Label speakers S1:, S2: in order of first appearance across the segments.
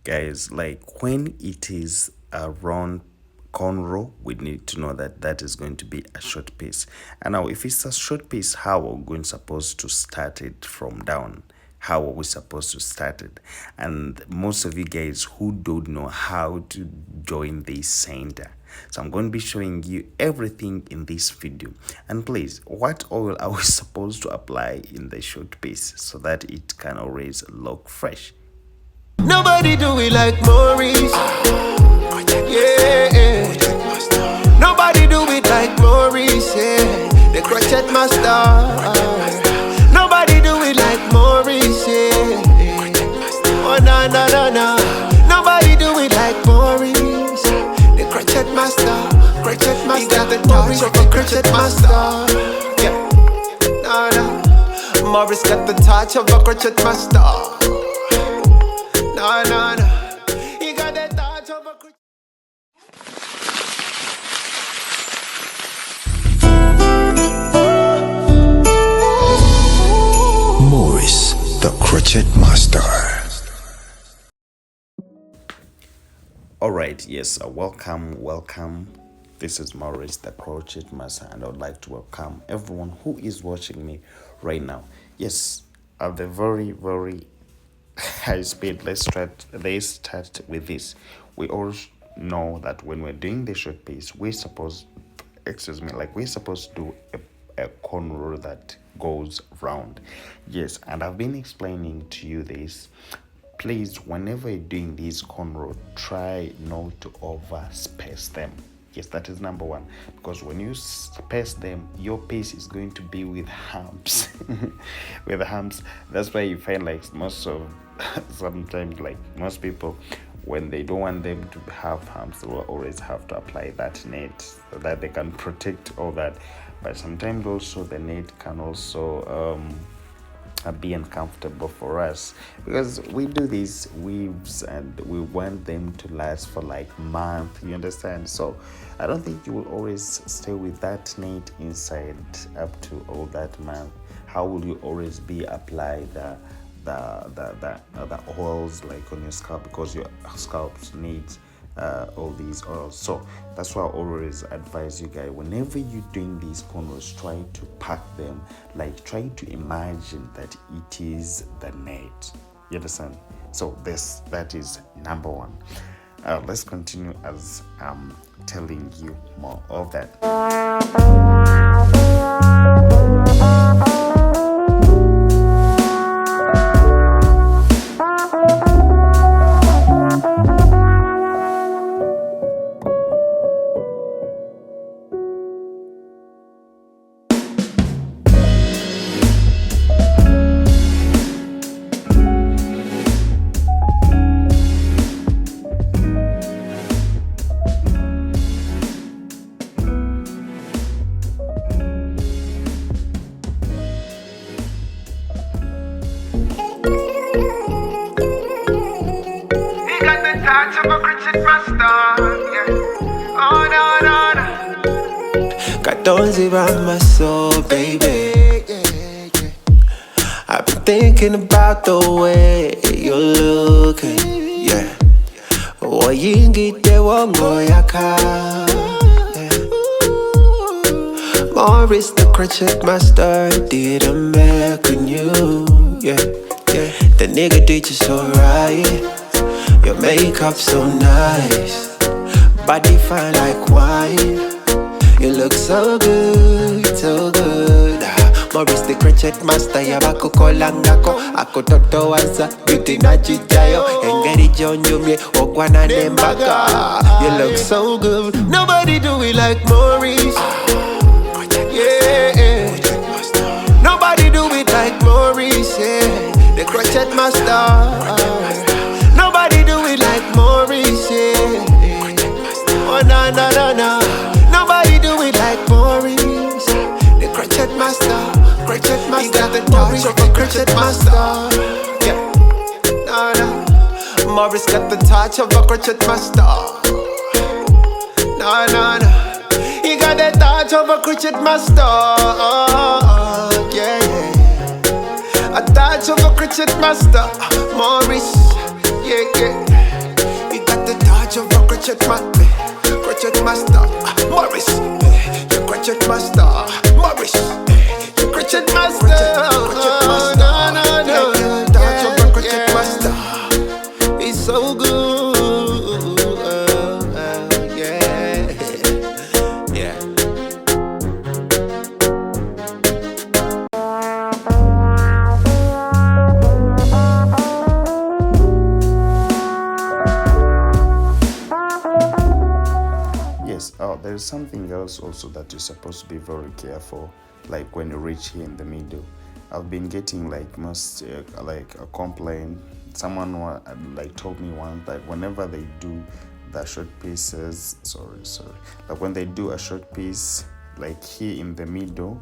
S1: guys, like when it is around cornrow, we need to know that that is going to be a short piece. And now if it's a short piece, how are we going supposed to start it from down? How are we supposed to start it? And most of you guys who don't know how to join this center, so I'm going to be showing you everything in this video. And please, what oil are we supposed to apply in the short piece so that it can always look fresh?
S2: Nobody do it like Maurice. Yeah. Nobody do it like Maurice. Yeah. The crochet master. Nobody do it like Maurice. Yeah. Oh no no no no. Nobody do it like Maurice. The crochet master. Crochet master. He got the touch of a crochet master. Yeah. No no. Maurice got the touch of a crochet master. No, no, no. You got that touch of a
S3: Morris, the crochet master.
S1: All right, yes, welcome. This is Maurice, the crochet master, and I would like to welcome everyone who is watching me right now. Yes, at the very high speed, let's start with this. We all know that when we're doing the short piece, we're supposed to do a cornrow that goes round. Yes, and I've been explaining to you this. Please, whenever you're doing these cornrow, try not to over space them. Yes, that is number one, because when you space them, your piece is going to be with humps. With humps, that's why you find like sometimes like most people, when they don't want them to have humps, they will always have to apply that net so that they can protect all that. But sometimes also the net can also be uncomfortable for us, because we do these weaves and we want them to last for like month, you understand? So I don't think you will always stay with that net inside up to all that month. How will you always be apply the oils like on your scalp, because your scalp needs all these oils? So that's why I always advise you guys, whenever you're doing these cornrows, try to pack them, like try to imagine that it is the net, you understand? So that is number one. Let's continue as I'm telling you more of that.
S2: touch of a crochet master. Yeah. Oh no no no. Cartons around my soul, baby. I've been thinking about the way you're looking. Yeah. Oh, you get the one boy I can. Morris, the crochet master, did a make on you. Yeah, yeah. The nigga did you so right. Your makeup so nice. Body fine like wine. You look so good, so good. Morris, the crochet master, yabako kolangako. Ako toto wansa, beauty na chichayo. Engeri jonyo mye, okwana nembaga. You look so good. Nobody do it like Morris. Yeah, nobody do it like Maurice, yeah. The crochet master. Nobody do it like Maurice, yeah. Oh no no no no. Nobody do it like Maurice. The crochet master, crochet master. He got the touch of a crochet master. Yeah, no no. Maurice got the touch of a crochet master. No no no. He got the touch of a crochet master. Yeah, yeah. A touch of a crochet master. Maurice, yeah, yeah. crochet master, Morris. The crochet master, Morris. The crochet master, crochet master. No, dance of the crochet master. It's so good, yeah, yeah.
S1: Yes, there's something else also that you're supposed to be very careful, like when you reach here in the middle. I've been getting like most like a complaint. Someone like told me once that whenever they do the short pieces, like when they do a short piece like here in the middle,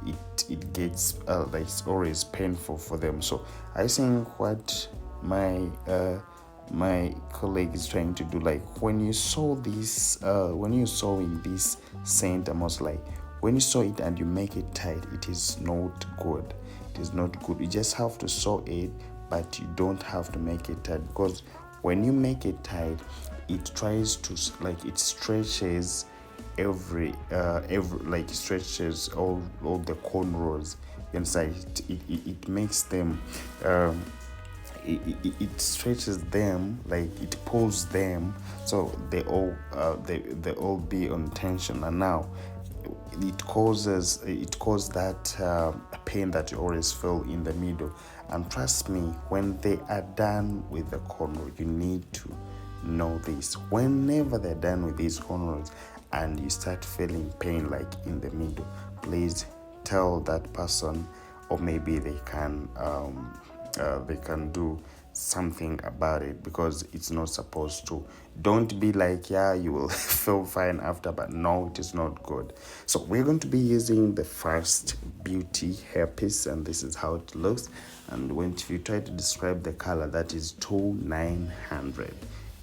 S1: it gets like it's always painful for them. So I think what my colleague is trying to do, like when you sew this when you sew in this center, most like when you sew it and you make it tight, it is not good. It is not good. You just have to sew it, but you don't have to make it tight, because when you make it tight, it tries to like it stretches every like stretches all the cornrows inside. It makes them it stretches them, like it pulls them, so they all be on tension, and now it causes that pain that you always feel in the middle. And trust me, when they are done with the cornrow, you need to know this. Whenever they're done with these cornrows and you start feeling pain like in the middle, please tell that person, or maybe they can do something about it, because it's not supposed to. Don't be like, yeah, you will feel fine after, but no, it is not good. So we're going to be using the first beauty hairpiece, and this is how it looks. And if you try to describe the color, that is 2900.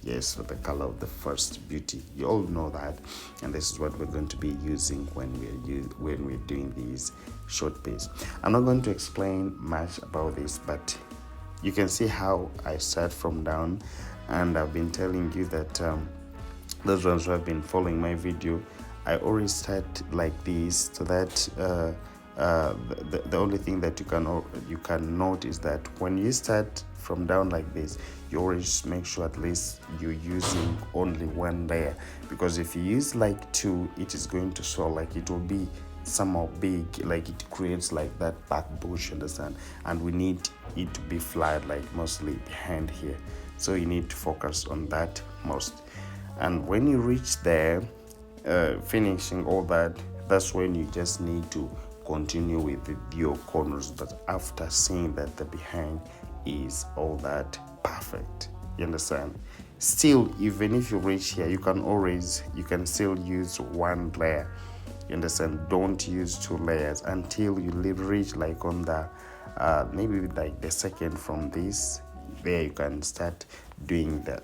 S1: Yes, for the color of the first beauty, you all know that. And this is what we're going to be using when we're doing these short piece. I'm not going to explain much about this, but you can see how I start from down. And I've been telling you that those ones who have been following my video, I always start like this, so that the only thing that you can note is that when you start from down like this, you always make sure at least you're using only one layer, because if you use like two, it is going to swell, like it will be somehow big, like it creates like that back bush, understand? And we need it to be flat, like mostly behind here, so you need to focus on that most. And when you reach there, finishing all that, that's when you just need to continue with your corners, but after seeing that the behind is all that perfect, you understand? Still, even if you reach here, you can still use one layer, you understand? Don't use two layers until you reach like on the maybe like the second from this. There you can start doing the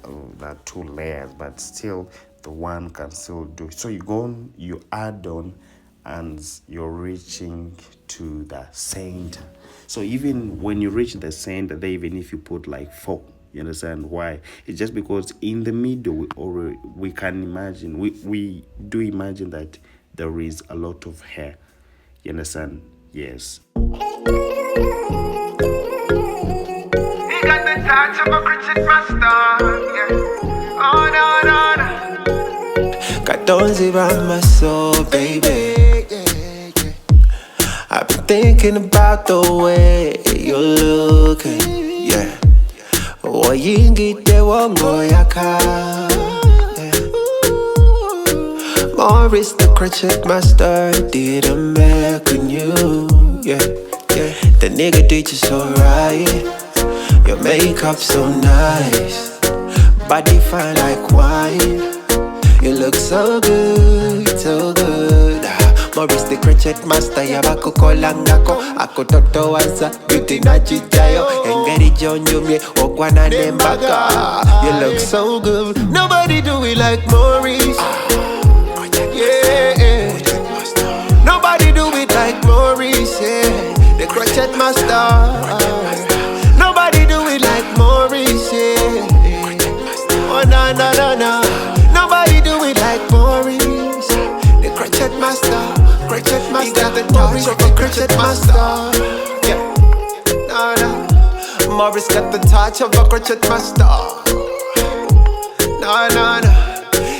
S1: two layers, but still the one can still do. So you add on, and you're reaching to the center. So even when you reach the center there, even if you put like 4, you understand why? It's just because in the middle we can imagine, we do imagine that there is a lot of hair, you understand? Yes.
S2: We got the touch of a crochet master, yeah. Oh no, no, no. Got those around my soul, baby. I've been thinking about the way you're looking, yeah. Oyingite wongo yaka, yeah. Morris the crochet master did a make on you, yeah, yeah. The nigga did you so right. Your makeup so nice, body fine like wine. You look so good, so good. Morris the crochet master, yabako kolangako. Ako toto waza, beauty na chichayo. Engeri jonjumye, okwana nembaka. You look so good, nobody do it like Morris. Yeah, nobody do it like Morris, yeah. The crochet master. Nobody do it like Morris, yeah. Oh, no, no, no, no. He got the touch of a crochet master. Yeah, no, no. Morris got the touch of a crochet master. No, no, no.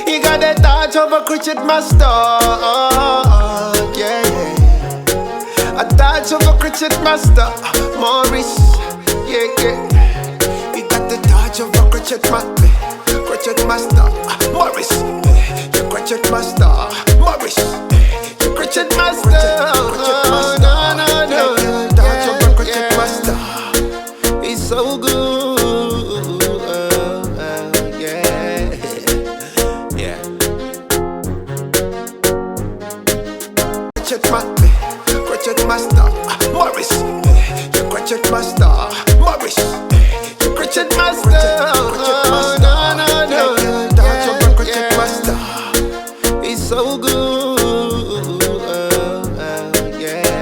S2: He got the touch of a crochet master. Yeah, yeah. A touch of a crochet master. Morris, yeah, yeah. He got the touch of a crochet master. Crochet master. Morris, your crochet master. Morris, your crochet master. Crochet master. No, no, no. Touch of a crochet master. He's so good. Crochet master, Morris, your crochet master, Morris, your crochet master, no, no, no, touch of a crochet master, he's so good, yeah.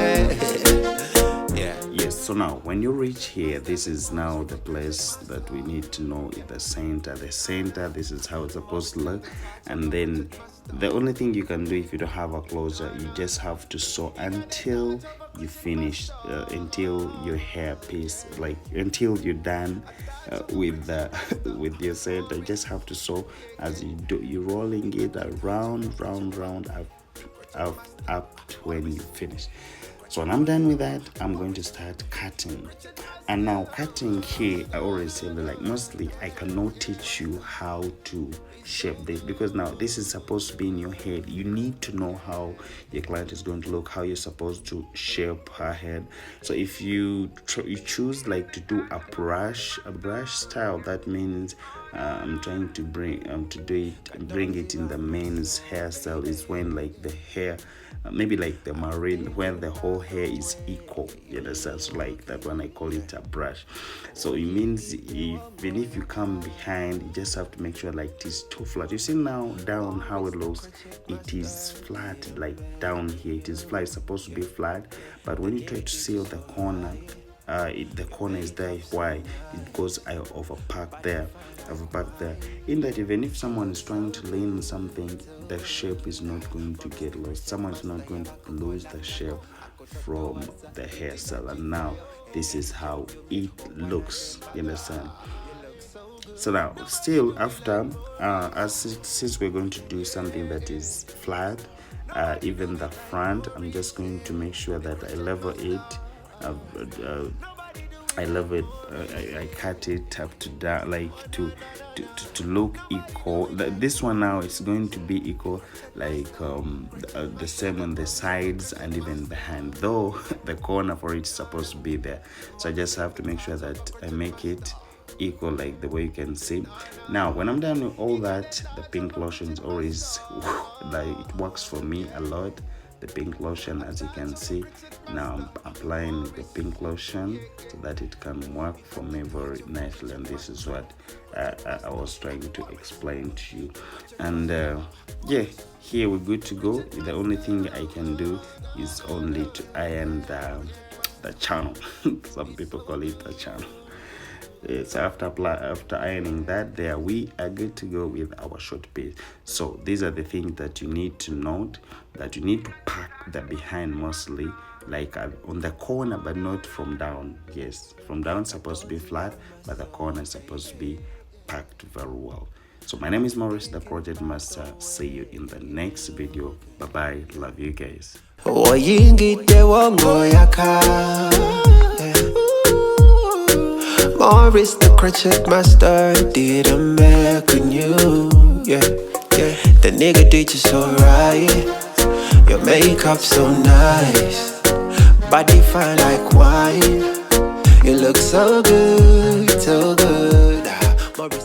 S1: Yes, so now when you reach here, this is now the place that we need to know is the center. The center, this is how it's supposed to look. And then the only thing you can do if you don't have a closure, you just have to sew until you finish, until your hair piece, like until you're done with the with your center. You just have to sew as you do. You're rolling it round up to when you finish. So when I'm done with that, I'm going to start cutting. And now cutting here, I always say that, like, mostly I cannot teach you how to shape this, because now this is supposed to be in your head. You need to know how your client is going to look, how you're supposed to shape her head. So if you choose like to do a brush style, that means I'm trying to bring it in the men's hairstyle, is when like the hair maybe like the marine, where the whole hair is equal, you understand? So like that one, I call it a brush. So it means even if you come behind, you just have to make sure like it is too flat. You see now down how it looks, it is flat. Like down here it is flat, it's supposed to be flat, but when you try to seal the corner, the corner is there. Why? It goes overpacked there. In that, even if someone is trying to lean something, the shape is not going to get lost. Someone is not going to lose the shape from the hairstyle. And now this is how it looks, you understand? So now still after since we're going to do something that is flat, even the front, I'm just going to make sure that I level it. I cut it up to down, like to look equal. This one now is going to be equal, like the same on the sides and even behind, though the corner for it is supposed to be there. So I just have to make sure that I make it equal, like the way you can see. Now when I'm done with all that, the pink lotion is always like, it works for me a lot. The pink lotion, as you can see, now I'm applying the pink lotion so that it can work for me very nicely. And this is what I was trying to explain to you. And yeah, here we're good to go. The only thing I can do is only to iron the channel. Some people call it the channel. So after ironing that, there we are good to go with our short piece. So these are the things that you need to note, that you need to pack the behind mostly, like on the corner, but not from down. Yes, from down it's supposed to be flat, but the corner is supposed to be packed very well. So my name is Maurice, the Project Master. See you in the next video. Bye bye. Love you guys.
S2: Maurice the crochet master did a Mac on you, yeah, yeah. The nigga did you so right. Your makeup so nice, body fine like wine. You look so good, so good. Maurice